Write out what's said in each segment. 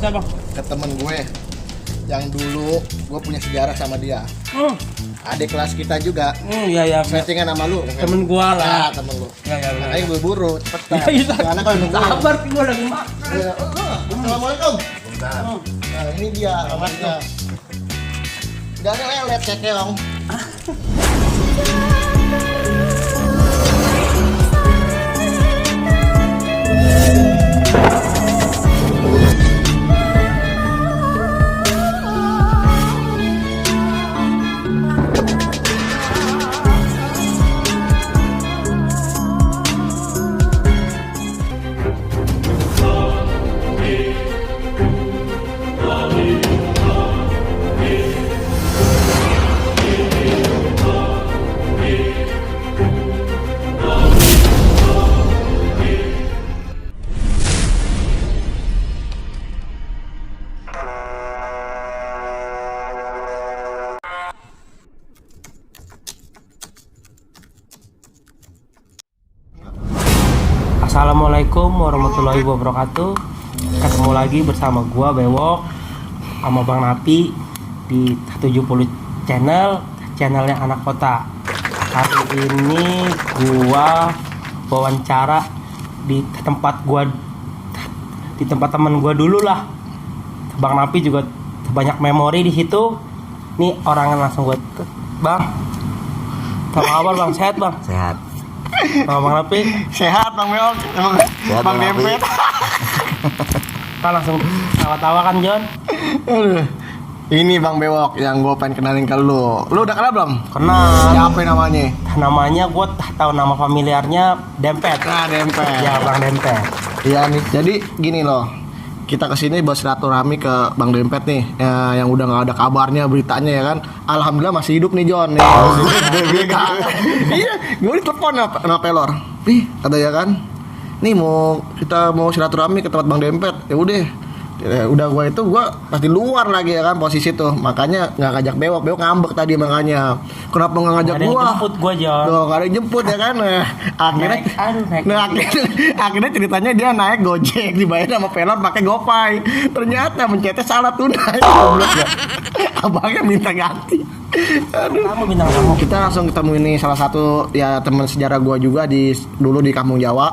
siapa? Ke temen gue yang dulu gue punya sejarah sama dia. Adik kelas kita juga. Iya. Settingan sama lu. Temen gua lah. Ya, temen lu. Iya. Makanya buru-buru, cepetan. Iya. Karena kalau nunggu. Sabar, gua lagi makan. Ya, Assalamualaikum. Nah, ini dia kamarnya. Udah ada lelet cekeong. Assalamualaikum warahmatullahi wabarakatuh. Ketemu lagi bersama gua Bewok sama Bang Napi di 70 channelnya Anak Kota. Hari ini gua wawancara di tempat teman gua dulu lah. Bang Napi juga banyak memori di situ. Nih orangnya langsung gua Bang. Apa kabar Bang? Sehat Bang? Sehat. Bang Napi? Sehat Bang Beok. Bang Dempet. Kita langsung tawa-tawa kan John? Ini Bang Bewok yang gue pengen kenalin ke lu. Lu udah kenal belum? Kenal. Siapa namanya? Namanya gue tahu nama familiarnya Dempet. Nah, Dempet. Ya Bang Dempet. Iya nih. Jadi gini loh. Kita kesini buat silaturahmi ke Bang Dempet nih, ya, yang udah nggak ada kabarnya beritanya ya kan. Alhamdulillah masih hidup nih John. Nih. Iya, gue ditelepon sama Pelor. Ih, kata ya kan. Nih kita mau silaturahmi ke tempat Bang Dempet. Ya udah gue pasti luar lagi ya kan posisi tuh. Makanya nggak ngajak Bewok ngambek tadi makanya. Kenapa nggak ngajak gue? Jemput gue John. Tuh, gak ada yang jemput ya kan. Akhirnya ceritanya dia naik Gojek dibayar sama Pelor pakai GoPay. Ternyata mencetnya salah tunai. Goblok ya. Abangnya minta ganti. Kamu bintang tamu. Kita langsung ketemu ini salah satu ya teman sejarah gua juga dulu di Kampung Jawa.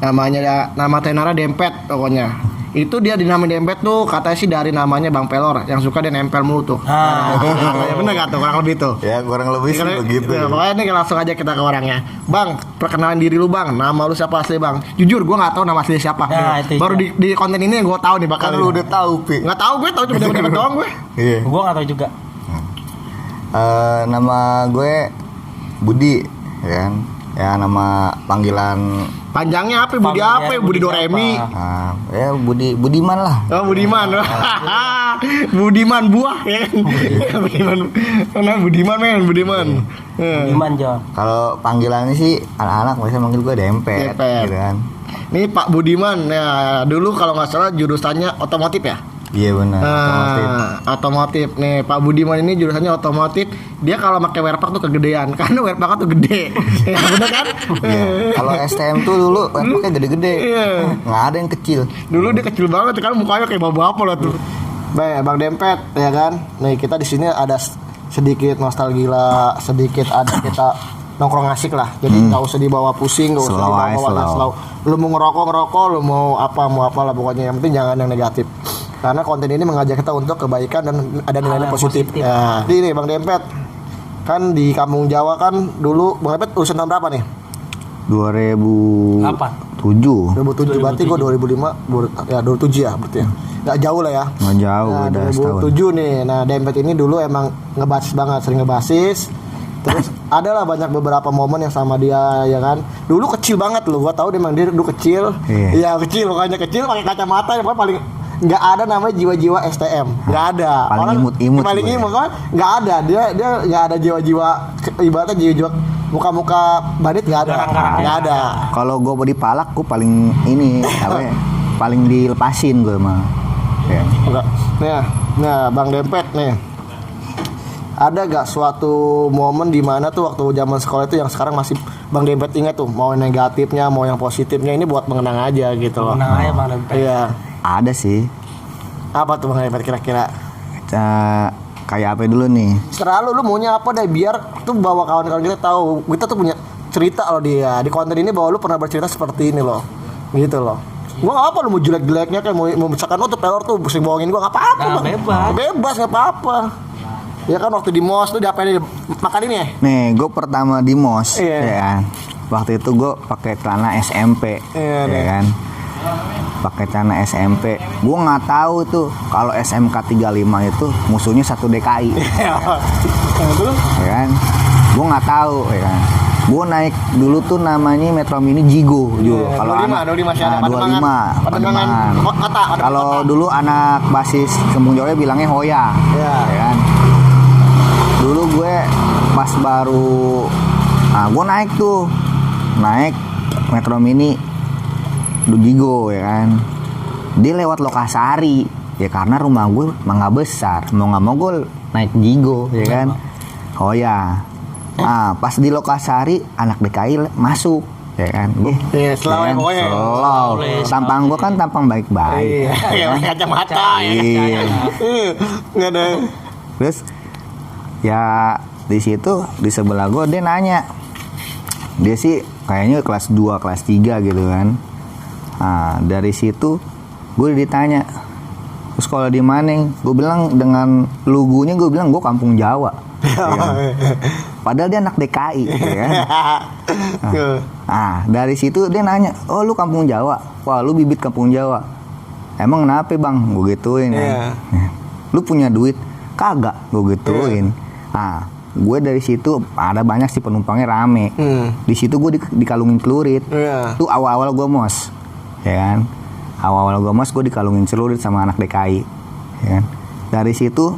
Nama tenara Dempet pokoknya. Itu dia dinamain Dempet tuh katanya sih dari namanya Bang Pelor yang suka dia nempel mulu tuh. Ya bener gak tuh kurang lebih tuh? Ya kurang lebih sih begitu. Ya, pokoknya nih langsung aja kita ke orangnya. Bang, perkenalan diri lu Bang. Nama lu siapa asli Bang? Jujur gua nggak tahu nama asli siapa. Nah, baru di konten ini yang gua tahu nih bakal. Kan lu udah tahu Pi. Nggak tahu gue tahu cuma Dempet doang gue. Iya. Gue nggak tahu juga. Nama gue Budi ya kan. Ya nama panggilan Panjangnya apa? Budi apa? Budi Doremi. Ya Budiman lah. Oh Budiman. Budiman buah ya kan. Budiman. Budiman John. Kalau panggilannya sih anak-anak biasanya manggil gue Dempet. Gitu kan. Ini Pak Budiman ya dulu kalau nggak salah jurusannya otomotif ya. Iya benar. Otomotif. Nih Pak Budiman ini jurusannya otomotif. Dia kalau pakai werpak tuh kegedean karena werpaknya tuh gede. Ya benar kan? Iya. Kalau STM tuh dulu werpaknya gede-gede. Iya. Nggak ada yang kecil. Dulu dia kecil banget kan mukanya kayak bapak lah tuh. Baik, Bang Dempet ya kan. Nih kita di sini ada sedikit nostalgia, sedikit ada kita nongkrong asik lah. Jadi nggak usah dibawa pusing, nggak usah dibawa slow. Lu mau ngerokok, lu mau apa lah pokoknya yang penting jangan yang negatif. Karena konten ini mengajak kita untuk kebaikan dan ada nilai positif. Ya. Jadi nih Bang Dempet, kan di Kampung Jawa kan dulu Bang Dempet urusan tahun berapa nih? 2007 berarti gue 2005 ya 2007 ya berarti ya. Gak jauh lah ya. Gak jauh nah, udah 2007 nih. Nah Dempet ini dulu emang ngebasis banget, sering ngebasis. Terus adalah banyak beberapa momen yang sama dia ya kan. Dulu kecil banget loh, gua tahu dia dulu kecil. Iya kecil, makanya kecil pakai kacamata yang paling nggak ada namanya jiwa-jiwa STM, nggak ada. Paling imut-imut. Paling imut kan, nggak ada. Dia nggak ada jiwa-jiwa, ibaratnya jiwa-jiwa muka-muka bandit nggak ada, nggak ada. Kalau gue mau dipalak, gue paling ini, paling dilepasin gue mah. Ya. Enggak. Nah, Bang Dempet nih. Ada gak suatu momen di mana tuh waktu zaman sekolah itu yang sekarang masih Bang Dempet ingat tuh, mau yang negatifnya, mau yang positifnya, ini buat mengenang aja gitu loh. Mengenang aja Bang Dempet. Iya. Ada sih. Apa tuh Bang Dempet kira-kira? Kayak apa dulu nih? Serah lu maunya apa deh biar tuh bawa kawan-kawan kita tahu. Kita tuh punya cerita loh dia di konten ini bahwa lu pernah bercerita seperti ini loh. Gitu loh. Gua enggak apa lu mau jelek-jeleknya kayak mau misalkan tuh pelor tuh sering bohongin gua enggak apa-apa. Nah, Bang. bebas. Bebas enggak apa-apa. Ya kan waktu di MOS tuh diapain makan ini ya? Nih, gue pertama di MOS, Iya. ya kan. Waktu itu gue pakai celana SMP, Iya, ya nih. kan. Pakai celana SMP. Gue nggak tahu tuh kalau SMK 35 itu musuhnya satu DKI, Terus ya kan. Gue nggak tahu, ya kan. Gue naik dulu tuh namanya Metro Mini Jigo juga. Iya, Kalau 25, anak 25 masih ada. Pademangan. Pademangan. Kota. Kalau dulu anak basis Kampung Jawa bilangnya Hoya, Iya. ya kan. Dulu gue pas baru, gue naik Metro Mini Dujigo, ya kan. Dia lewat Lokasari, ya karena rumah gue emang nggak besar, mau nggak mau gue naik Jigo, ya kan. Oh ya, pas di Lokasari anak DKI masuk, ya kan. Iya, slow ya pokoknya. Slow. Tampang gue kan tampang baik-baik. Iya, pakai kacamata ya. Iya. Enggak ada. Terus ya di situ di sebelah gue dia nanya, dia sih kayaknya kelas 2 kelas 3 gitu kan. Nah dari situ gue ditanya, terus kalau di mana? Gue bilang dengan lugunya gue bilang gue kampung Jawa, ya kan? Padahal dia anak DKI, ya kan? Nah dari situ dia nanya, oh lu kampung Jawa, wah lu bibit kampung Jawa, emang kenapa bang? Gue gituin kan. Lu punya duit? Kagak, gue gituin. Nah, gue dari situ ada banyak sih penumpangnya rame. Di situ gue dikalungin celurit. Tuh awal-awal gue MOS, ya kan. Awal-awal gue MOS gue dikalungin celurit sama anak DKI, ya kan. Dari situ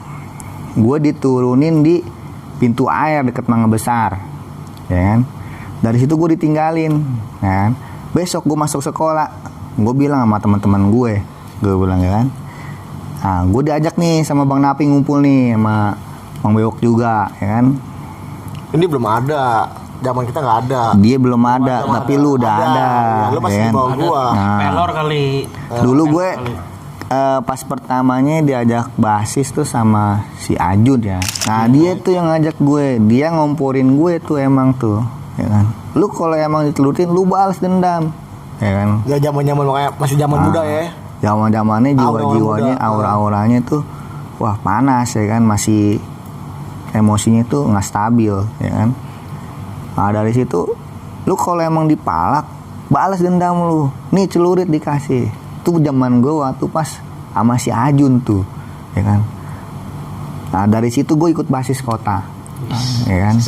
gue diturunin di pintu air deket Mangga Besar, ya kan. Dari situ gue ditinggalin, ya kan. Besok gue masuk sekolah, gue bilang sama teman-teman gue bilang ya kan. Nah, gue diajak nih sama Bang Napi ngumpul nih sama Bang Bewok juga, ya kan. Ini belum ada. Zaman kita nggak ada. Dia belum ada, tapi lu udah ada. Ya, lu masih ya di kan? bawah gua. Nah, Pelor kali. dulu gue pas pertamanya diajak basis tuh sama si Ajun ya. Nah dia tuh yang ngajak gue, dia ngomporin gue tuh emang tuh, ya kan. Lu kalau emang ditelutin, lu balas dendam, ya kan. Ya zaman-zaman kayak masih zaman muda ya. Zaman-zamannya jiwa-jiwanya, Aura-aura muda. aura-auranya tuh wah panas, ya kan, masih emosinya tuh nggak stabil, ya kan. Nah dari situ lu kalau emang dipalak, balas dendam lu. Nih celurit dikasih. Tuh zaman gue waktu pas sama si Ajun tuh, ya kan. Nah dari situ gue ikut basis kota, ya kan.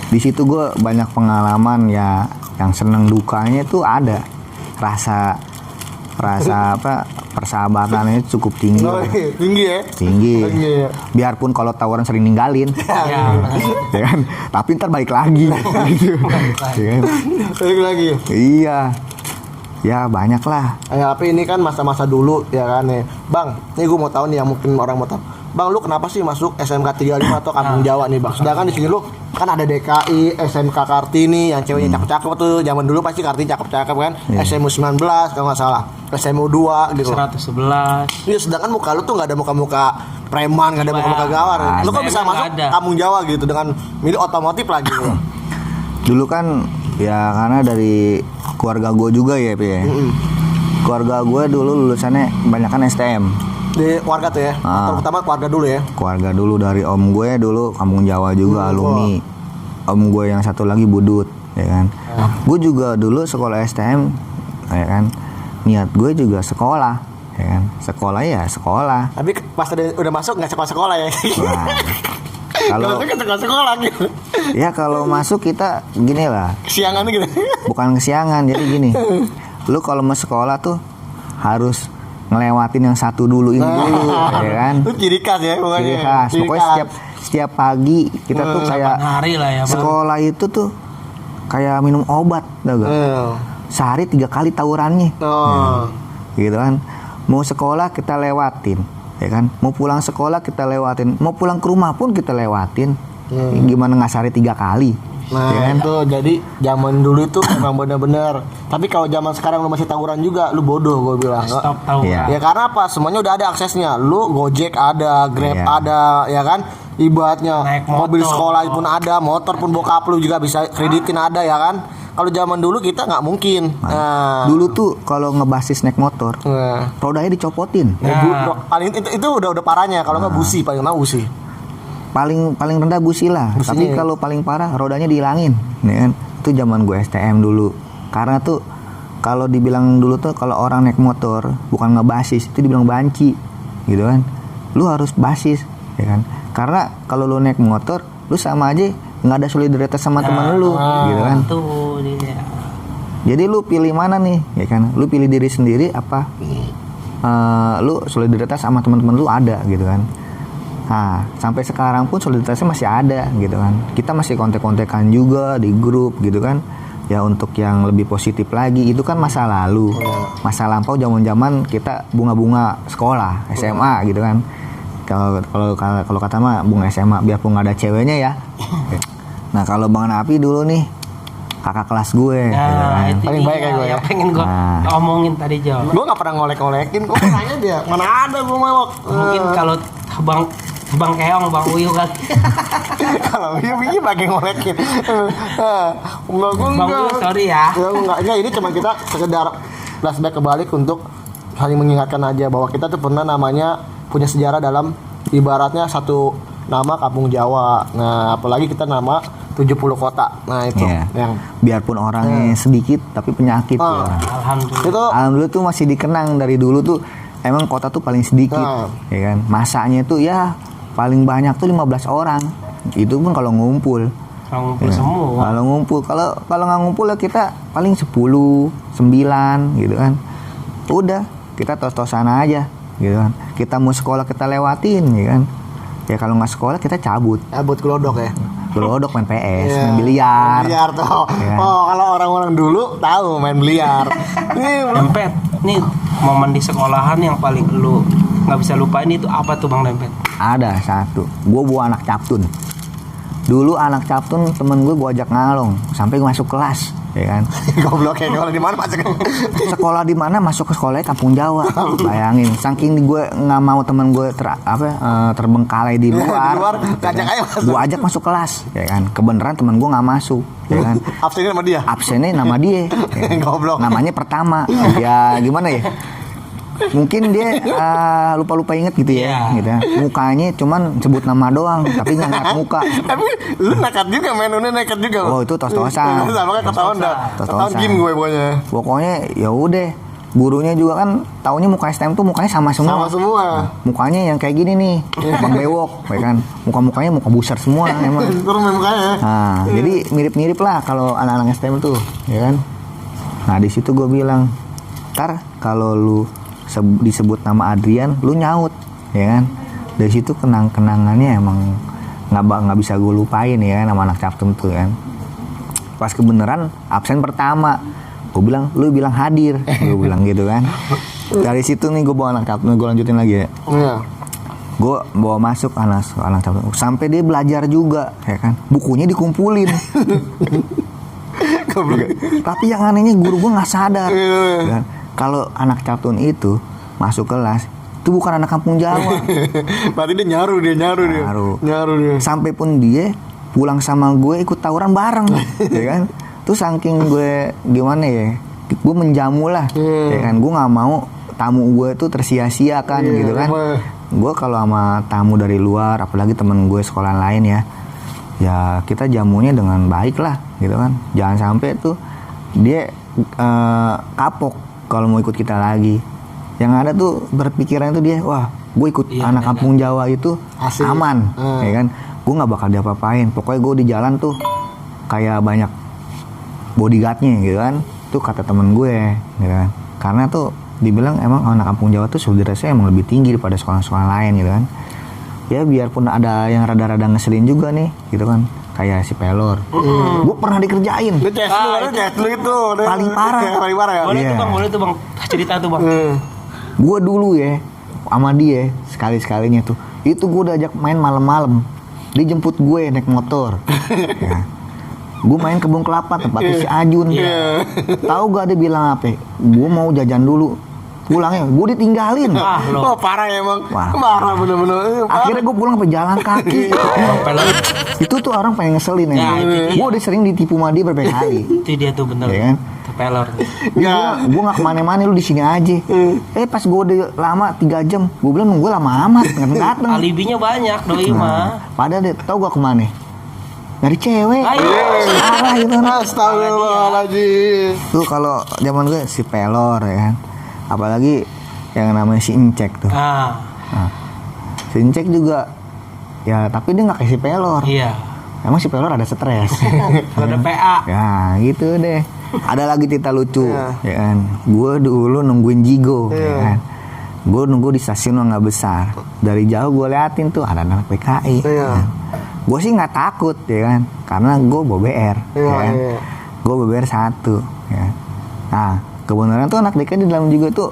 Di situ gue banyak pengalaman ya, yang seneng dukanya tuh ada. Rasa apa, persahabatannya cukup tinggi. Tinggi ya. Tinggi. Ya. Biarpun kalau tawuran sering ninggalin, Ya. ya kan. Tapi ntar balik lagi, gitu. Ya kan? Balik lagi. Iya. Ya banyak lah. Tapi ini kan masa-masa dulu ya kan nih. Bang, nih gue mau tahu nih yang mungkin orang mau tahu. Bang, lu kenapa sih masuk SMK 35 atau Kampung Jawa nih, Bang? Sedangkan di sini lu kan ada DKI, SMK Kartini yang ceweknya cakep-cakep tuh. Zaman dulu pasti Kartini cakep-cakep kan. SMU 19 kalau nggak salah. SMU 2 gitu. 111. Iya, sedangkan muka lu tuh nggak ada muka-muka preman, nggak ada muka-muka gawar. Lu kok bisa Emang masuk nggak ada. Kampung Jawa gitu dengan milih otomotif lagi gitu. Dulu kan ya karena dari keluarga gue juga ya, Pi. Keluarga gue dulu lulusannya kebanyakan STM. Di keluarga tuh ya. Terutama keluarga dulu ya. Keluarga dulu dari om gue dulu Kampung Jawa juga, alumni. Om gue yang satu lagi Budut, ya kan. Gue juga dulu sekolah STM, ya kan. Niat gue juga sekolah, ya kan. Sekolah ya sekolah. Tapi pas udah masuk nggak sekolah-sekolah ya. Nah, kalau sekolah gitu. ya kalau masuk kita gini lah, Kesiangan gitu. bukan kesiangan, jadi gini. Lu kalau mau sekolah tuh harus ngelewatin yang satu dulu ini dulu, ya kan. Itu ciri khas ya pokoknya. Ciri khas. Pokoknya setiap pagi kita tuh kayak hari lah ya, Bang. sekolah itu tuh kayak minum obat, tau gak? Sehari 3 kali tawurannya, gitu kan. Mau sekolah kita lewatin, ya kan. Mau pulang sekolah kita lewatin, mau pulang ke rumah pun kita lewatin. Gimana nggak sehari 3 kali, Nah ya kan? itu jadi zaman dulu itu emang bener-bener. Tapi kalau zaman sekarang lu masih tawuran juga, lu bodoh gue bilang. Stop tahu. Iya. Ya karena apa? Semuanya udah ada aksesnya. Lu Gojek ada, Grab Iya. ada, ya kan? Ibaratnya Naik mobil motor. sekolah pun ada, motor pun bokap lu juga bisa kreditin ada, ya kan? Kalau zaman dulu kita nggak mungkin. Nah, Dulu tuh kalau ngebasis naik motor, nah. rodanya dicopotin. Paling itu udah parahnya. Kalau nggak busi, paling nggak busi. Paling rendah busi lah. Businya Tapi ya. kalau paling parah rodanya dihilangin, ya kan? Itu zaman gue STM dulu. Karena tuh kalau dibilang dulu tuh kalau orang naik motor bukan ngebasis, itu dibilang banci, gitu kan? Lu harus basis, ya kan? Karena kalau lu naik motor, lu sama aja nggak ada solidaritas sama teman lu, gitu kan? Tuh dia. Jadi lu pilih mana nih, ya kan? Lu pilih diri sendiri apa? Lu solidaritas sama teman-teman lu ada, gitu kan? Nah, sampai sekarang pun solidaritasnya masih ada, gitu kan? Kita masih kontek-kontekan juga di grup, gitu kan? Ya untuk yang lebih positif lagi, itu kan masa lalu, masa lampau zaman-zaman kita bunga-bunga sekolah, SMA, gitu kan? Kalau kata mah bunga SMA, biarpun nggak ada ceweknya ya. Nah kalau Bang Napi dulu nih kakak kelas gue, gitu Nah, kan? itu Paling dia baik kayak gue ya. yang pengen gue Nah. omongin tadi Jo. Gue nggak pernah ngolek-ngolekin. Kok nanya dia? Mana ada gue mewok. Mungkin kalau Bang Keong, Bang Uyu kan. Kalau ini pakai ngolekin. Enggak gue Bang Uyu sorry ya. Enggak, ini cuma kita sekedar flashback kebalik untuk saling mengingatkan aja bahwa kita tuh pernah namanya punya sejarah dalam ibaratnya satu nama kampung Jawa. Nah, apalagi kita nama 70 kota. Nah, itu Iya. yang Biarpun orangnya sedikit tapi penyakit, ya. Alhamdulillah. itu Alhamdulillah tuh masih dikenang dari dulu tuh emang kota tuh paling sedikit, Nah. ya kan? Masanya tuh ya paling banyak tuh 15 orang. Itu pun kalau ngumpul. Kalau ngumpul Ya. semua. Kalau ngumpul, kalau nggak ngumpul ya kita paling 10, 9 gitu kan. Udah, kita tos-tosan aja gitu kan. Kita mau sekolah kita lewatin ya kan. Ya kalau nggak sekolah kita cabut. buat gelodok ya. Gelodok main PS, Iya. main biliar. Biliar tuh. Iya. Oh, kalau orang-orang dulu tahu main biliar. Nih, Dempet, nih momen di sekolahan yang paling lu nggak bisa lupain itu apa tuh Bang Dempet? Ada satu, gue bawa anak captun. Dulu anak captun temen gue ajak ngalong sampai gue masuk kelas, ya kan? goblok ya kalau di mana masuk. Sekolah di mana masuk ke sekolahnya kampung Jawa. Bayangin, saking gue nggak mau temen gue terbengkalai di luar. Di luar, ngajak aja masuk. Gue ajak masuk kelas, ya kan? Kebenaran temen gue nggak masuk, ya kan? Absennya sama dia. Absennya nama dia, ya kan? Goblok. Namanya pertama. Ya gimana ya? Mungkin dia lupa-lupa inget gitu ya, Iya. gitu ya. Mukanya cuman sebut nama doang, tapi nggak ngeliat muka. Tapi lu nekat juga mainnya nekat juga. Oh, itu tos-tosan. Sama kan ketahuan dah. Ketahuan Tos-tosan. game gue pokoknya. Pokoknya ya udah, gurunya juga kan taunya muka STM tuh mukanya sama semua. Sama semua. Mukanya yang kayak gini nih, Bang Bewok, ya kan. Muka-mukanya muka busar semua emang. Terus main mukanya. Nah, jadi mirip-mirip lah kalau anak-anak STM tuh, ya kan. Nah, di situ gue bilang, ntar kalau lu disebut nama Adrian, lu nyaut, ya kan. Dari situ kenangannya emang nggak bisa gue lupain ya, nama anak captum tuh kan. Pas kebenaran absen pertama, gue bilang, lu bilang hadir, gue bilang gitu kan. Dari situ nih gue bawa anak captum, gue lanjutin lagi ya. Iya. Gue bawa masuk anak captum, sampai dia belajar juga, ya kan. Bukunya dikumpulin. Tapi yang anehnya guru gue nggak sadar. Ya. Kalau anak captun itu masuk kelas, itu bukan anak kampung Jawa. Berarti dia nyaru dia. Nyaru. Nyaru dia. Sampai pun dia pulang sama gue ikut tawuran bareng, ya kan. Terus saking gue gimana ya, gue menjamu lah, ya kan. Gue nggak mau tamu gue tuh tersia-sia kan, gitu kan. Gue kalau sama tamu dari luar, apalagi temen gue sekolah lain ya kita jamunya dengan baik lah, gitu kan. Jangan sampai tuh dia kapok kalau mau ikut kita lagi. Yang ada tuh berpikiran itu dia, wah gue ikut anak kampung Jawa itu Asik. aman, ya kan. Gue nggak bakal diapa-apain. Pokoknya gue di jalan tuh kayak banyak bodyguardnya, gitu kan. Tuh kata temen gue, gitu kan. Karena tuh dibilang emang anak kampung Jawa tuh solidaritasnya emang lebih tinggi daripada sekolah-sekolah lain, gitu kan. Ya biarpun ada yang rada-rada ngeselin juga nih, gitu kan. Kayak si Pelor. Gue pernah dikerjain. Lu chat lu itu. Paling parah. Paling parah ya. Boleh Iya. tuh Bang, boleh tuh Bang. Cerita tuh Bang. Gue dulu ya sama dia sekali-sekalinya tuh, itu gue udah ajak main malam-malam. Dia jemput gue naik motor. Ya. Gue main kebun kelapa tempatnya si Ajun. Iya. Tahu gak dia bilang apa? Gue mau jajan dulu. Pulangnya gue ditinggalin. Lo. Wah parah ya emang. Wah. Parah bener-bener. Akhirnya gue pulang pejalan kaki. Orang peler. Itu tuh orang pengen ngeselin Ya, ya. itu dia. Gue udah sering ditipu sama dia berbagai kali. Itu dia tuh bener. Iya kan? Peler. Gue gak kemana-mana, lu di sini aja. Pas gue udah lama 3 jam, gue bilang nunggu lama amat, nggak dateng. Alibinya banyak doi mah. Padahal deh, tau gue kemana? Dari cewek. Ayo. Salah gitu. Astagfirullahaladzim. Tuh kalau zaman gue si pelor ya kan. Apalagi yang namanya si Incek tuh. Ah, Nah, si Incek juga ya tapi dia nggak kayak si pelor. iya. Emang si pelor ada stres. Ada PA. Ya gitu deh. Ada lagi cerita lucu ya kan. Gue dulu nungguin Jigo ya kan. Gue nunggu di stasiun Mangga Besar. Dari jauh gue liatin tuh ada anak PKI. Gue sih nggak takut ya kan, karena gue bawa BR ya kan. Gue bawa BR 1 ya. Nah kebenaran tuh anak DK di dalam Jigo tuh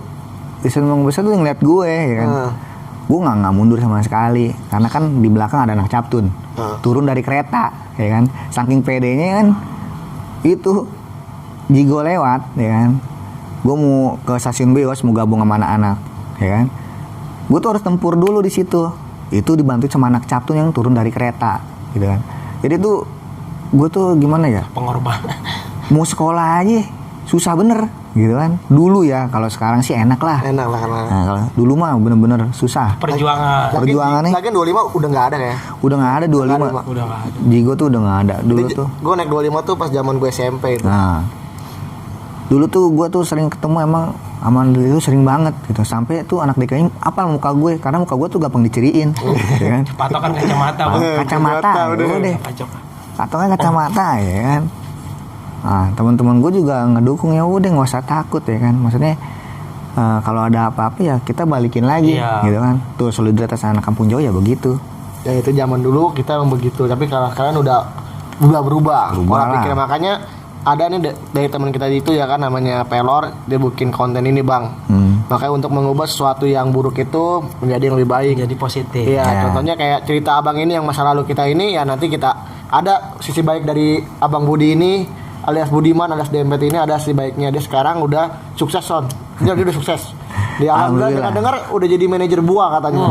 di stasiun Mangga Besar tuh ngeliat gue ya kan. Gue nggak mundur sama sekali karena kan di belakang ada anak Captun turun dari kereta ya kan. Saking pedenya kan itu Jigo lewat ya kan. Gue mau ke stasiun Beos mau gabung sama anak-anak ya kan. Gue tuh harus tempur dulu di situ. Itu dibantu sama anak Captun yang turun dari kereta gitu kan. Jadi tuh gue tuh gimana ya, Pengorbanan. mau sekolah aja susah bener gitu kan. Dulu ya, kalau sekarang sih enak lah. Enak lah karena. Nah, kalau dulu mah bener-bener susah. Perjuangan. Perjuangannya Lagian 25 udah nggak ada ya. udah nggak ada 25. Udah nggak ada. Jigo tuh udah nggak ada dulu tuh. Gue naik 25 tuh pas zaman gue SMP itu. Nah, dulu tuh gue tuh sering ketemu emang aman itu sering banget gitu. Sampai tuh anak DKI apal muka gue karena muka gue tuh gampang diceriin, ya kan? Patokan kacamata, Bang. Kacamata, udah. deh. Pacok. Patokan kacamata ya kan. Nah, teman-teman gue juga ngedukung ya udah nggak usah takut ya kan. Maksudnya kalau ada apa-apa ya kita balikin lagi, Iya. gitu kan. Tuh solidaritas anak kampung Jawa ya begitu. Ya itu zaman dulu kita emang begitu, tapi kalian udah berubah. Pola lah. pikir makanya ada nih dari teman kita itu ya kan namanya Pelor, dia bikin konten ini bang. Makanya untuk mengubah sesuatu yang buruk itu menjadi yang lebih baik. Jadi positif. Iya, Ya. contohnya kayak cerita abang ini yang masa lalu kita ini ya nanti kita ada sisi baik dari abang Budi ini alias Budiman alias Dempet ini ada sisi baiknya. Dia sekarang udah sukses son. Dia udah sukses. Dia alhamdulillah dengar udah jadi manajer buah katanya.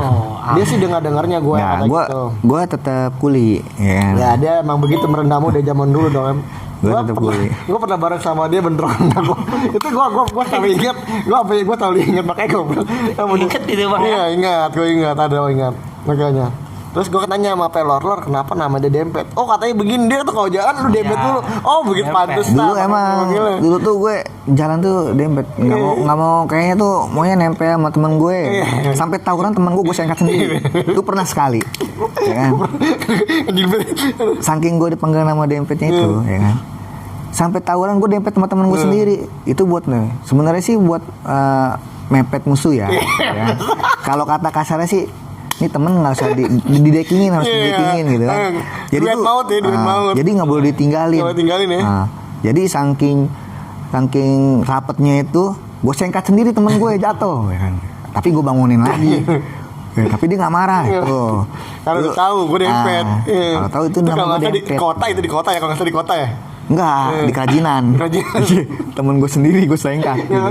Dia sih dengarnya gue Nah, kata gitu. gue tetap kuli, ya kan. Ya dia emang begitu merendahmu dari zaman dulu dong em. Gua tetep kuli. Gue pernah bareng sama dia bentrokan aku. Itu gue selalu ingat. Gue selalu ingat makanya gue bilang. Ingat itu, Bang, Iya ingat, gue ingat makanya. Terus gue tanya sama Pelor, Lor kenapa nama dia Dempet? Oh katanya begini dia tuh kalau jalan lu Dempet Ya. dulu. Oh begitu Dempet. pantes. Dulu emang dulu tuh gue jalan tuh Dempet nggak mau kayaknya tuh maunya nempel sama temen gue sampai tawuran temen gue sengkat sendiri itu pernah sekali ya kan. Saking gue dipanggil nama Dempetnya itu ya kan sampai tawuran gue dempet sama temen gue sendiri itu buat nih sebenarnya sih buat mepet musuh ya, ya. Kalau kata kasarnya sih ini temen nggak usah didekingin harus didekingin gitu kan. Jadi duit tuh maut ya, duit maut. jadi nggak boleh ditinggalin. Nggak boleh tinggalin ya. Nah, jadi saking rapetnya itu gue sengkat sendiri temen gue jatuh ya kan. Tapi gue bangunin lagi. Ya, tapi dia nggak marah. Tuh. Kalau lu tahu gue Dempet. Iya. Kalau tahu itu kalau nama nggak gue salah di Dempet. kota itu di kota ya kalau nggak salah di kota ya. Enggak, di kerajinan. Kerajinan. Temen gue sendiri gue sengkat. Ya,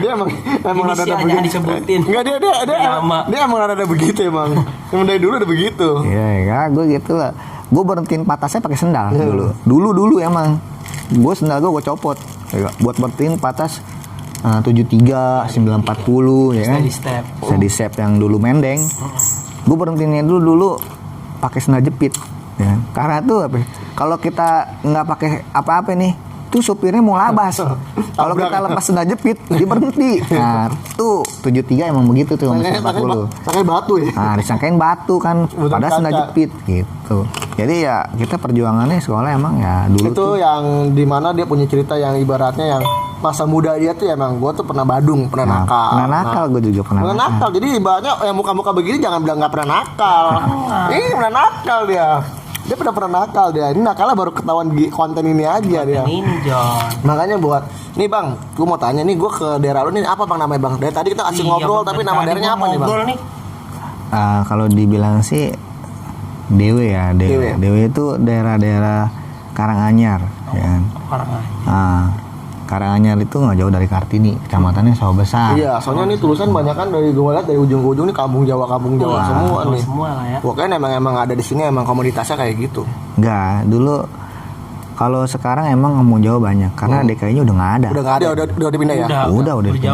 dia emang rada Inisialnya begitu. disebutin. Enggak dia emang rada begitu emang. Emang dari dulu udah begitu. Iya, ya, gue gitu lah. Gue berhentiin patasnya pakai sendal dulu emang. Gue sendal gue copot. Ya, buat berhentiin patas 73, 940 ya kan. Steady step yang dulu mendeng. Gue berhentiinnya dulu pakai sendal jepit. Ya. Karena tuh apa? Kalau kita nggak pakai apa-apa nih, tuh supirnya mau labas. Kalau kita lepas sendal jepit, dia berhenti. Nah, tuh 73 emang begitu tuh sama 40. Pakai batu ya. Nah, disangkain batu kan, padahal sendal jepit gitu. Jadi ya kita perjuangannya sekolah emang ya dulu itu tuh. yang dimana dia punya cerita yang ibaratnya yang masa muda dia tuh emang gue tuh pernah badung, pernah nakal. Pernah nakal, gue juga pernah nakal. Jadi ibaratnya yang muka-muka begini jangan bilang nggak pernah nakal. Ini pernah nakal dia. Dia pernah nakal dia. Ini nakalnya baru ketahuan di konten ini aja dia. Ninjon. Makanya buat nih bang, gue mau tanya nih gue ke daerah lu nih apa bang namanya bang? Dari tadi kita asik ngobrol tapi nama daerahnya apa nih bang? Kalau dibilang sih Dewe ya, Dewe itu daerah-daerah Karanganyar, ya kan. Nah, Karanganyar itu nggak jauh dari Kartini, kecamatannya Sawah Besar. Iya, soalnya nih tulisan banyak kan dari gue lihat dari ujung ke ujung nih kampung Jawa semua nih. Semua lah ya. Pokoknya emang ada di sini emang komunitasnya kayak gitu. Enggak, dulu kalau sekarang emang kampung Jawa banyak karena DKI-nya udah nggak ada. Udah nggak ada, udah dipindah ya.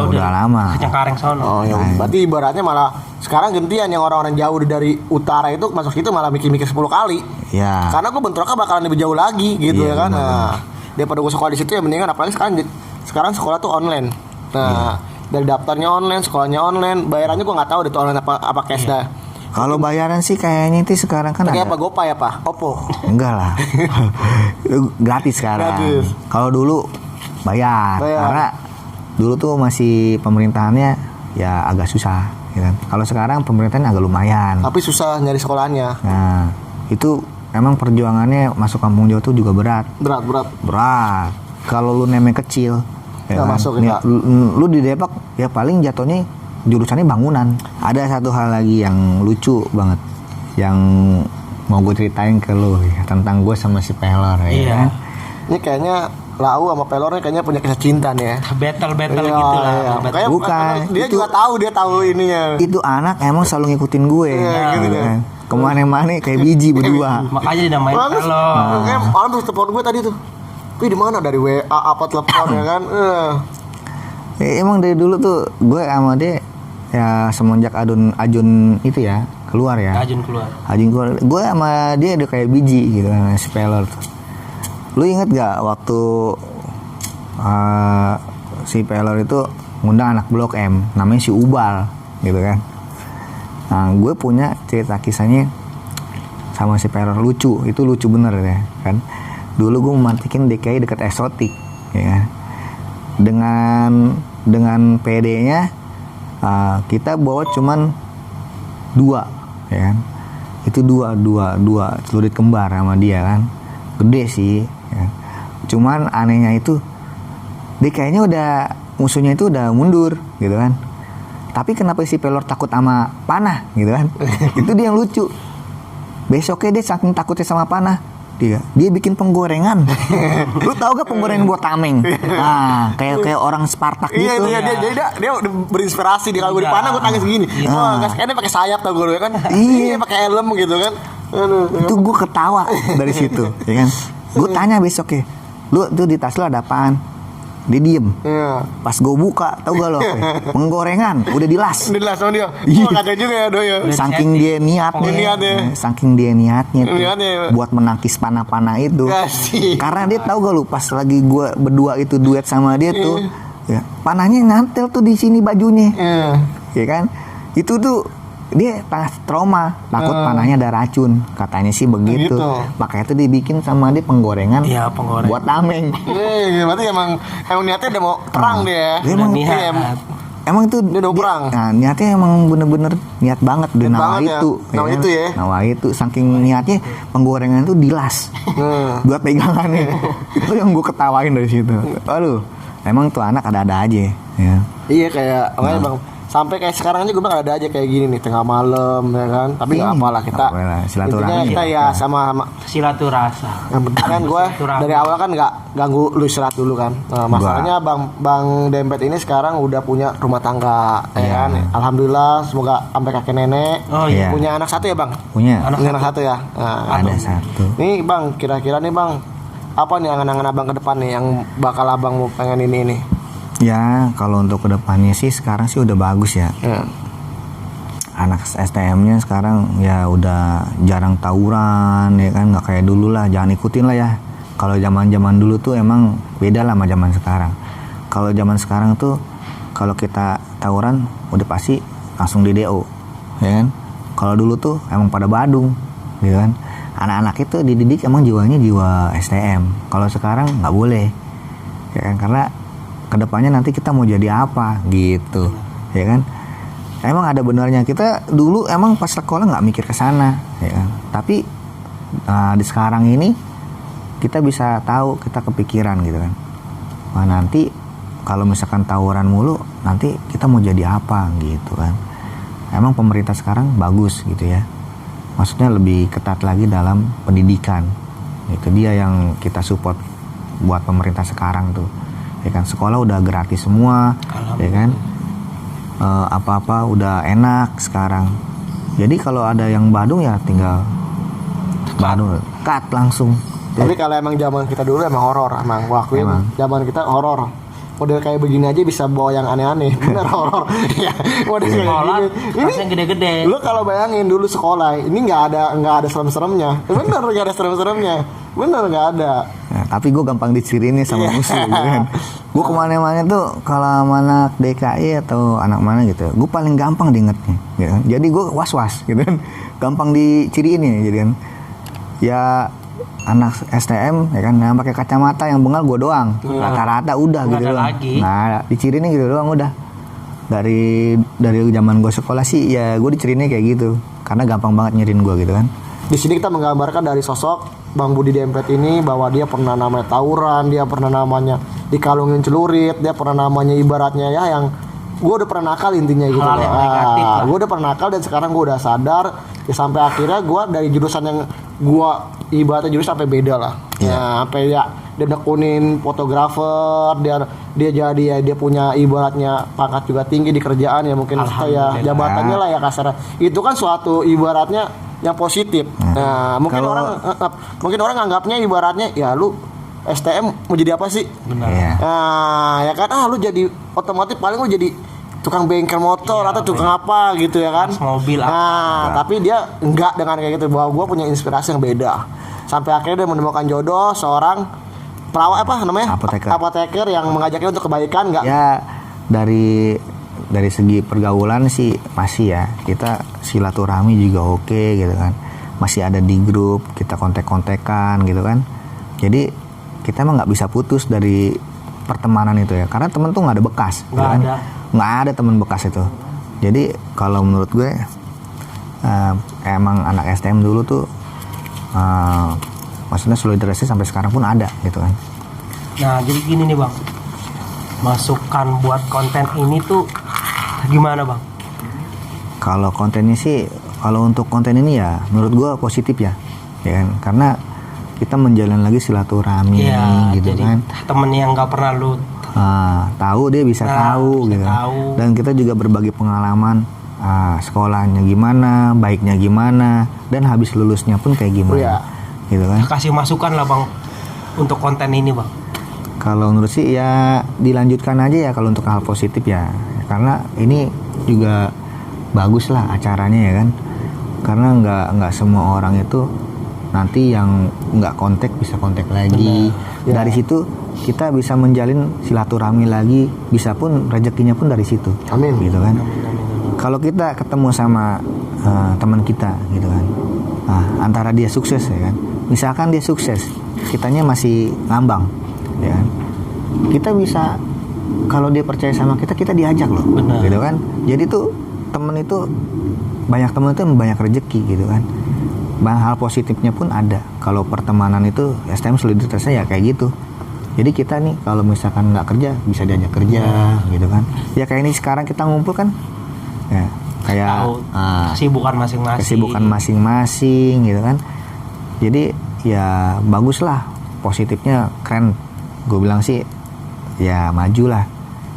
Udah lama. Cengkareng sono. Oh ya, berarti ibaratnya malah sekarang gantian yang orang-orang jauh dari utara itu masuk situ malah mikir-mikir 10 kali. Ya. Karena gue bentroknya bakalan lebih jauh lagi gitu ya kan. Nah, daripada gue sekolah di situ ya mendingan apalagi sekarang sekolah tuh online. Nah, dari daftarnya online, sekolahnya online, bayarannya gue nggak tahu deh tuh online apa cash dah. Kalau bayaran sih kayaknya itu sekarang kan Kayak ada. apa GoPay apa? Oppo. Enggak lah. Gratis sekarang. Gratis. Kalau dulu bayar. Karena dulu tuh masih pemerintahannya ya agak susah, ya kan. Kalau sekarang pemerintahannya agak lumayan. Tapi susah nyari sekolahnya. Nah, itu emang perjuangannya masuk kampung Jawa tuh juga berat. Berat. Kalau lu nemeng kecil, ya nggak kan? masuk Nih, ya. lu di Depok ya paling jatuhnya jurusannya bangunan. Ada satu hal lagi yang lucu banget yang mau gue ceritain ke lu ya, tentang gue sama si Pelor ya. Iya. Kan? Ini kayaknya Lau sama Pelornya kayaknya punya kisah cinta nih ya. Battle Iya, gitu lah. iya. Battle. Kayak Bukan, dia itu- juga tahu ininya. Itu anak emang selalu ngikutin gue, Iya, gitu kan. Kemana-mana kayak biji berdua. Makanya dinamain Bagus. kalau Kayak malam terus telepon gue tadi tuh. Tapi di mana dari WA apa telepon ya kan? Emang dari dulu tuh gue sama dia ya semenjak Ajun itu ya keluar ya. Ajun keluar. Ajun keluar. Gue sama dia udah kayak biji gitu kan, si Pelor tuh. Lu inget gak waktu si Pelor itu ngundang anak Blok M namanya si Ubal gitu kan. Nah gue punya cerita kisahnya sama si Pelor lucu, itu lucu bener ya kan. Dulu gue memantikin DKI dekat Eksotik ya kan. Dengan PD-nya kita bawa cuman 2 ya kan. Itu dua celurit kembar sama dia kan. Gede sih ya. Cuman anehnya itu dia kayaknya udah musuhnya itu udah mundur gitu kan. Tapi kenapa si Pelor takut sama panah gitu kan? Itu dia yang lucu. Besoknya dia saking takutnya sama panah, dia bikin penggorengan. Lu tahu gak penggorengan buat tameng? Nah, kayak orang Spartak Iya, gitu. dia udah berinspirasi di kalau gue di panah gue tangis begini. Wah, kayaknya pakai sayap tau gue kan. Iya. Pakai helm gitu kan. Aduh. Itu gue ketawa dari situ, ya kan? Gue tanya besoknya, lu tuh di tas lu ada apaan? Dia diem. Iya. Pas gue buka, tau gak lo? Penggorengan, udah dilas. Ini lah sama dia. Iya. Oh, kagak juga ya doi ya. Saking dia niatnya, Niatnya. saking dia niatnya tuh, Niatnya. buat menangkis panah-panah itu. Kasih. Karena dia tahu gak lu pas lagi gue berdua itu duet sama dia tuh, ya panahnya ngantel tuh di sini bajunya, Iya. ya kan? Itu tuh dia trauma, takut panahnya ada racun, katanya sih begitu. Begitu. Makanya tuh dibikin sama dia penggorengan, Iya, penggorengan. buat tameng. Berarti emang niatnya udah mau perang dia. Dia emang Niat. Emang itu Dia udah perang. Nah, niatnya emang bener-bener niat banget di Niat Nawa banget ya. itu. Nawa kan? itu ya. Nawa itu saking niatnya penggorengan itu dilas. Buat pegangannya. Itu yang gue ketawain dari situ. Aduh, emang tuh anak ada-ada aja ya. Iya kayak makanya bang sampai kayak sekarang aja gue bilang ada aja kayak gini nih tengah malam ya kan tapi nggak apa lah kita Nggak apa-apa lah, silaturahmi intinya kita ya sama Silaturasa. yang penting kan gue Silaturahmi. dari awal kan nggak ganggu lu istirahat dulu kan. Nah, masalahnya bang Dempet ini sekarang udah punya rumah tangga ya Iya. kan alhamdulillah semoga sampai kakek nenek. Oh iya. Punya anak satu ya bang. Punya Punya anak satu ya. Nah, ada satu. nih bang kira-kira nih bang apa nih angan-angan abang ke depan nih yang bakal abang mau pengen ini. Ya, kalau untuk kedepannya sih sekarang sih udah bagus ya. Anak STM-nya sekarang ya udah jarang tawuran ya kan, nggak kayak dulu lah, jangan ikutin lah ya. Kalau zaman dulu tuh emang beda lah sama zaman sekarang. Kalau zaman sekarang tuh kalau kita tawuran udah pasti langsung di DO, ya kan. Kalau dulu tuh emang pada badung, ya kan. Anak-anak itu dididik emang jiwanya jiwa STM. Kalau sekarang nggak boleh, ya kan, karena kedepannya nanti kita mau jadi apa gitu, ya kan. Emang ada benarnya kita dulu emang pas sekolah nggak mikir ke sana, ya kan. Tapi di sekarang ini kita bisa tahu, kita kepikiran gitu kan. Wah nanti kalau misalkan tawuran mulu, nanti kita mau jadi apa gitu kan. Emang pemerintah sekarang bagus gitu ya. Maksudnya lebih ketat lagi dalam pendidikan. Itu dia yang kita support buat pemerintah sekarang tuh. Ya kan, sekolah udah gratis semua, ya kan. Apa-apa udah enak sekarang. Jadi kalau ada yang Badung ya tinggal Badung, cut langsung. Tapi kalau emang zaman kita dulu emang horor, emang waktu zaman kita horor. Model kayak begini aja bisa bawa yang aneh-aneh, bener horor. Ya, model kayak Sekolah, gini. kelas yang gede-gede. Lu kalau bayangin dulu sekolah, ini nggak ada serem-seremnya. Bener nggak ada serem-seremnya, bener nggak ada. Nah, tapi gue gampang diciriin sama musuh gitu kan. Gue kemana-mana tuh kalau sama anak DKI atau anak mana gitu, gue paling gampang diingetnya gitu kan. Jadi gue was-was gitu kan, gampang diciriin ya jadi kan. Ya anak STM ya kan yang pakai kacamata yang bengal gue doang, rata-rata udah Nggak gitu ada doang. lagi. Nah diciriinnya gitu doang udah. Dari zaman gue sekolah sih ya gue diciriinnya kayak gitu, karena gampang banget nyirin gue gitu kan. Di sini kita menggambarkan dari sosok Bang Budi Dempet ini bahwa dia pernah namanya tawuran, dia pernah namanya dikalungin celurit, dia pernah namanya ibaratnya ya yang gue udah pernah nakal intinya gitu. Hal yang negatif lah. Gue udah pernah nakal dan sekarang gue udah sadar ya, sampai akhirnya gue dari jurusan yang gue ibaratnya jurusan sampai beda lah. Ya, sampai ya dia nekunin fotografer, dia jadi ya dia punya ibaratnya pangkat juga tinggi di kerjaan ya mungkin ya jabatannya lah ya kasar. Itu kan suatu ibaratnya yang positif. Nah, mungkin orang anggapnya ibaratnya ya lu STM mau jadi apa sih? Benar. Iya. Nah, ya kan lu jadi otomatis paling lu jadi tukang bengkel motor atau tukang apa gitu ya kan? Mobil. Nah, tapi dia enggak dengan kayak gitu, bahwa gue punya inspirasi yang beda. Sampai akhirnya dia menemukan jodoh seorang perawat apa namanya? Apoteker yang mengajaknya untuk kebaikan enggak? Ya dari segi pergaulan sih masih ya, kita silaturahmi juga oke gitu kan, masih ada di grup, kita kontek-kontekan gitu kan. Jadi kita emang nggak bisa putus dari pertemanan itu ya, karena temen tuh nggak ada bekas gitu kan? Nggak ada temen bekas itu. Jadi kalau menurut gue emang anak STM dulu tuh maksudnya solidaritasnya sampai sekarang pun ada gitu kan. Nah jadi gini nih Bang, masukan buat konten ini tuh gimana Bang? Kalau kontennya sih, kalau untuk konten ini ya menurut gue positif ya kan, karena kita menjalin lagi silaturahmi gitu jadi kan. Temen yang nggak pernah lu tahu dia bisa tahu gitu kan. Dan kita juga berbagi pengalaman sekolahnya gimana, baiknya gimana, dan habis lulusnya pun kayak gimana gitu kan. Kasih masukan lah Bang untuk konten ini Bang. Kalau menurut sih ya dilanjutkan aja ya kalau untuk hal positif ya, karena ini juga bagus lah acaranya ya kan, karena nggak semua orang itu nanti yang nggak kontak bisa kontak lagi. Dari situ kita bisa menjalin silaturahmi lagi, bisa pun rezekinya pun dari situ. Amin. Gitu kan. Kalau kita ketemu sama teman kita gitu kan, antara dia sukses ya kan, misalkan dia sukses, kitanya masih ngambang ya kan, kita bisa, kalau dia percaya sama kita diajak loh. Benar. Gitu kan. Jadi tuh banyak temen itu banyak rezeki gitu kan. Banyak hal positifnya pun ada. Kalau pertemanan itu STM solidaritasnya ya kayak gitu. Jadi kita nih kalau misalkan nggak kerja bisa diajak kerja gitu kan. Ya kayak ini sekarang kita ngumpul kan ya kayak kesibukan masing-masing gitu kan. Jadi ya bagus lah, positifnya keren. Gue bilang sih ya majulah.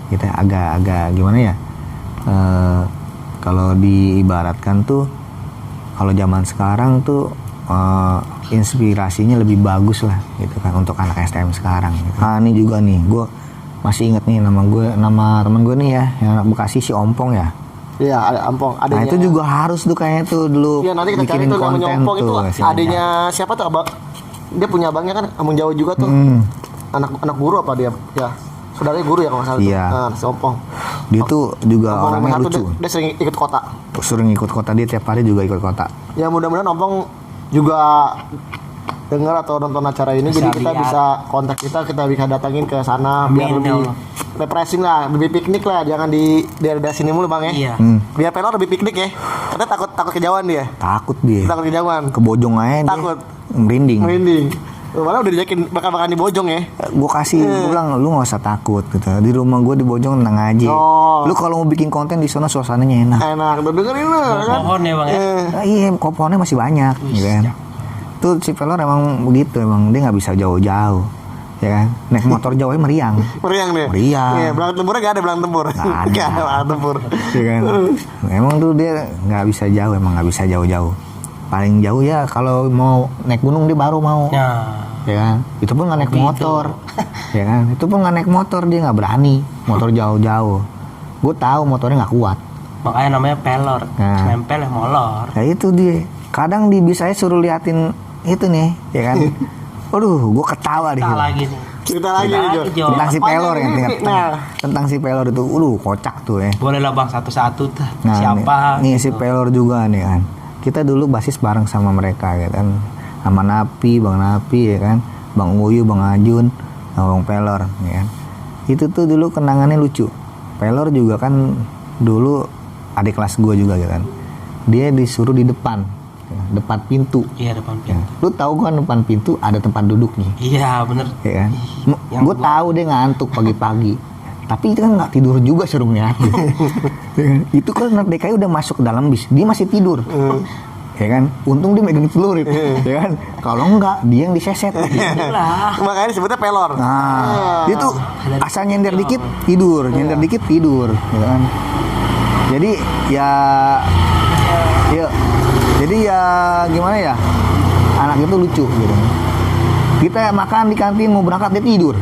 Kita agak gimana ya? Kalau diibaratkan tuh, kalau zaman sekarang tuh inspirasinya lebih bagus lah gitu kan untuk anak STM sekarang gitu. Ini juga nih, gue masih inget nih nama temen gue nih ya, yang anak Bekasi si Ompong ya. Iya, ada Ompong. Nah itu juga harus tuh kayaknya tuh dulu. Iya, nanti kita cari tuh namanya Ompong itu. Adanya siapa tuh abang? Dia punya abangnya kan Abang Jawa juga tuh. Anak guru apa dia? Ya. Saudaranya guru ya kalau nggak salah. Iya. Nah, si Ompong. Dia tuh juga Ompong orangnya lucu. Dia sering ikut kota. Sering ikut kota, dia tiap hari juga ikut kota. Ya mudah-mudahan Ompong juga dengar atau nonton acara ini, jadi kita bisa kontak kita bisa datangin ke sana. Biar lebih refreshing lah, lebih piknik lah, jangan di daerah sini mulu Bang ya. Iya. Biar pelor lebih piknik ya. Karena takut kejauhan dia. Takut dia. Takut kejauhan. Ke Bojong aja Takut. dia. Merinding. Malah udah dijakin bakal di Bojong ya. Gue bilang lu nggak usah takut gitu. Di rumah gue di Bojong tenang aja. Lu kalau mau bikin konten di sana suasananya enak. Enak, udah dengerin lu kan. Pohon ya Bang ya. Iya, kok pohonnya masih banyak gitu kan. Tuh si pelor emang begitu, emang dia nggak bisa jauh-jauh, ya kan? Naik motor jauhnya meriang. Meriang deh. Meriang. Iya, belang tempurnya gak ada belang tempur. Nggak ada. belang tempur. Ya kan? Emang tuh dia nggak bisa jauh, emang nggak bisa jauh-jauh. Paling jauh ya kalau mau naik gunung dia baru mau. Nah, Ya kan? Itu pun nggak naik Gitu. motor. Ya kan? Itu pun nggak naik motor, dia nggak berani motor jauh-jauh. Gue tahu motornya nggak kuat. makanya namanya pelor. Nah. Nempel ya molor. Ya itu dia. Kadang di bis saya suruh liatin itu nih, ya kan? Aduh, gue ketawa di Tak situ. lagi nih. Cerita lagi nih, Jo. Jo. Tentang si pelor ya, Nah. tentang si pelor itu, kocak tuh ya. Boleh lah bang satu-satu tuh. Nah, Siapa? nih si gitu. pelor juga nih kan. Kita dulu basis bareng sama mereka ya kan. Sama Napi, Bang Napi ya kan. Bang Uyu, Bang Ajun, sama Bang Pelor ya kan. Itu tuh dulu kenangannya lucu. Pelor juga kan dulu adik kelas gue juga ya kan. Dia disuruh di depan pintu. Iya depan Ya. pintu. Lu tahu kan depan pintu ada tempat duduknya, Iya bener. ya kan? Yang Gue tahu dia ngantuk pagi-pagi, tapi itu kan nggak tidur juga suruh ngeliatin. Ya kan? Itu kan anak DKI udah masuk ke dalam bis, dia masih tidur. Ya kan? Untung dia megang celurit, ya kan? Kalau enggak, dia yang diseset. Lah. Makanya disebutnya pelor. Nah, dia tuh asal nyender dikit tidur, nyender dikit tidur, ya kan? Jadi ya gimana ya? Anak itu lucu gitu. Kita makan di kantin mau berangkat dia tidur.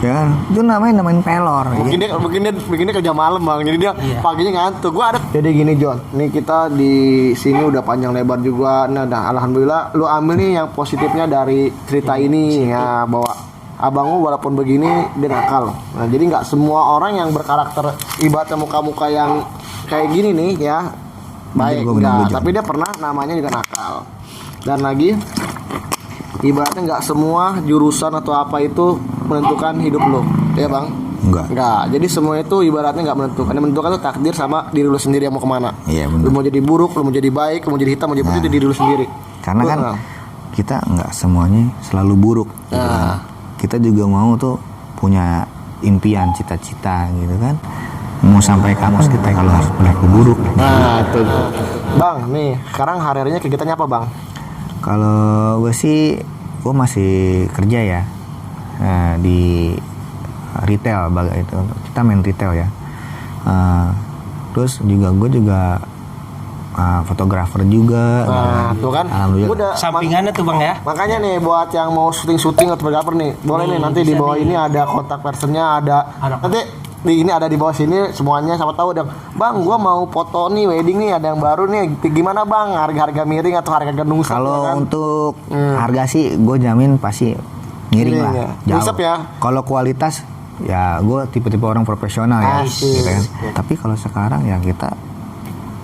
Ya kan? Itu namain pelor. Mungkin dia kerja malam bang, jadi dia Iya. paginya ngantuk. Gua ada. Jadi gini John, nih kita di sini udah panjang lebar juga. Nah, alhamdulillah, lu ambil nih yang positifnya dari cerita ini ya, bahwa abang lu walaupun begini dia nakal. Nah, jadi nggak semua orang yang berkarakter ibaratnya muka-muka yang kayak gini nih ya baik, Gua bener enggak. John. Tapi dia pernah namanya juga nakal. Dan lagi ibaratnya nggak semua jurusan atau apa itu menentukan hidup lo, ya bang? Enggak. Jadi semua itu ibaratnya nggak menentukan. Yang menentukan itu takdir sama diri lu sendiri yang mau kemana. Iya, bener. Lu mau jadi buruk, lu mau jadi baik, lu mau jadi hitam, mau jadi putih, itu diri lu sendiri. Karena kan Betul. kita nggak semuanya selalu buruk. Gitu kan. Kita juga mau tuh punya impian, cita-cita gitu kan. Mau sampai kamus kita kalau harus berlaku buruk. Nah, itu. Bang, nih sekarang hari-harinya kegiatannya apa bang? Kalau gue sih, gue masih kerja ya di retail, itu kita main retail ya. Terus juga gue juga fotografer juga. Nah, tuh kan. Alhamdulillah. Udah, Sampingannya tuh bang ya. makanya nih buat yang mau syuting atau fotografer nih, boleh nih nanti di bisa bawah nih. ini ada kontak personnya, ada Ada. nanti di ini ada di bawah sini semuanya, siapa tahu ada bang gua mau foto nih wedding nih, ada yang baru nih, gimana bang, harga miring atau harga nungsep Kalau ya kan? untuk harga sih gue jamin pasti miring Miring lah, ya. jauh. Nungsep ya. Kalau kualitas ya gue tipe-tipe orang profesional ya, Asik. gitu kan. Tapi kalau sekarang ya kita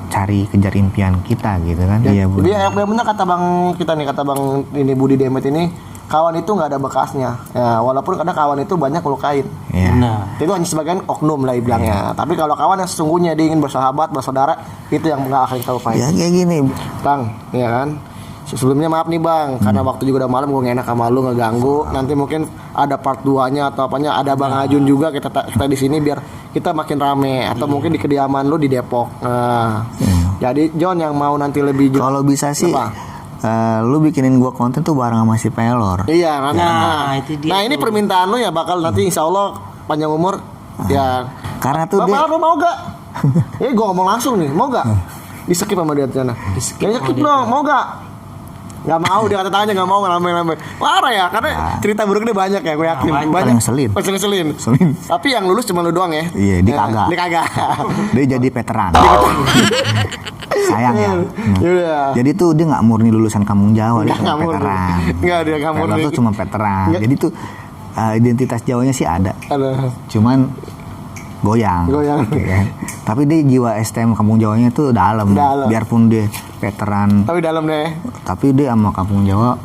cari kejar impian kita gitu kan. Ya, Iya Bu. yang benar kata bang kita nih, kata bang ini Budi Demet ini, kawan itu nggak ada bekasnya ya, walaupun kadang kawan itu banyak melukain. Iya. Nah. Itu hanya sebagian oknum lah dibilangnya. Tapi kalau kawan yang sesungguhnya dia ingin bersahabat, bersaudara, itu yang nggak akan kita lupain. Ya kayak gini. Bang, ya kan? Sebelumnya maaf nih bang, karena waktu juga udah malam, gue gak enak sama lu, ngeganggu. Nanti mungkin ada part 2-nya atau apanya, ada Bang Ajun juga, kita di sini biar kita makin rame. Atau mungkin di kediaman lu di Depok. Nah, jadi John yang mau nanti lebih Kalau bisa sih Apa? lu bikinin gua konten tuh bareng sama si Pelor. Iya kan? Nah, itu dia Nah, ini tuh. permintaan lu ya, bakal nanti insya Allah panjang umur. Ya. Karena tuh Bapak lu mau gak? Gue ngomong langsung nih, mau gak? Di skip sama dia sana. Di skip dong, mau gak? Gak mau, dia kata tanya gak mau, ngambil. Parah ya, karena cerita buruk dia banyak ya, gue yakin. banyak. Banyak. Paling ngeselin. Ngeselin. Tapi yang lulus cuma lu doang ya. Iya, dia kagak. Dia kagak. Dia jadi veteran. Sayang ya. Yaudah. Jadi tuh dia nggak murni lulusan Kampung Jawa, dia Nggak cuma murni. veteran. Nggak, dia nggak Pelor murni. tuh cuma veteran. Nggak. Jadi tuh identitas Jawanya sih ada. Aduh. Cuman goyang. Goyang. Ya kan? Tapi dia jiwa STM Kampung Jawanya tuh dalam. Dalam. Biarpun dia veteran, Tapi dalam deh. tapi dia sama Kampung Jawa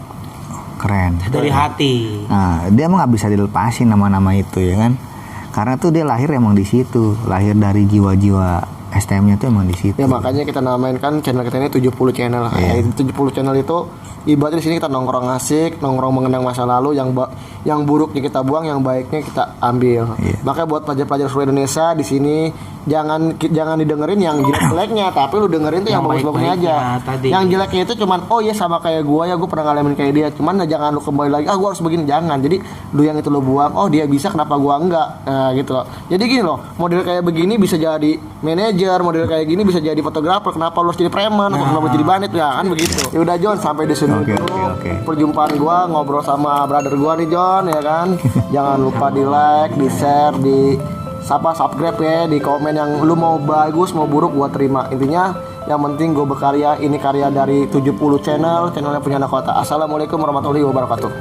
keren. dari hati. Nah, dia emang nggak bisa dilepasin nama-nama itu ya kan. Karena tuh dia lahir emang di situ, lahir dari jiwa-jiwa STM-nya tuh emang di situ. Ya makanya kita namain kan channel kita ini 70 channel. Iya. 70 channel itu ibaratnya di sini kita nongkrong asik, nongkrong mengenang masa lalu yang buruknya kita buang, yang baiknya kita ambil. Iya. Makanya buat pelajar-pelajar seluruh Indonesia di sini jangan didengerin yang jelek-jeleknya, tapi lu dengerin tuh yang bagus-bagusnya aja. tadi. Yang jeleknya itu cuman oh iya sama kayak gua ya, gua pernah ngalamin kayak dia. Cuman jangan lu kembali lagi, gua harus begini, jangan. Jadi lu yang itu lu buang, oh dia bisa kenapa gua enggak. Nah, gitu loh. Jadi gini loh, model kayak begini bisa jadi manajer, model kayak gini bisa jadi fotografer. Kenapa lu harus jadi preman? Kenapa lu jadi bandit? Ya kan begitu. Ya udah John, sampai di sini Oke, dulu oke. perjumpaan gua ngobrol sama brother gua nih John, ya kan. Jangan lupa di like, di share, di subscribe ya, di komen yang lu mau bagus mau buruk gua terima. Intinya yang penting gua berkarya, ini karya dari 70 channelnya punya anak kota. Assalamualaikum warahmatullahi wabarakatuh.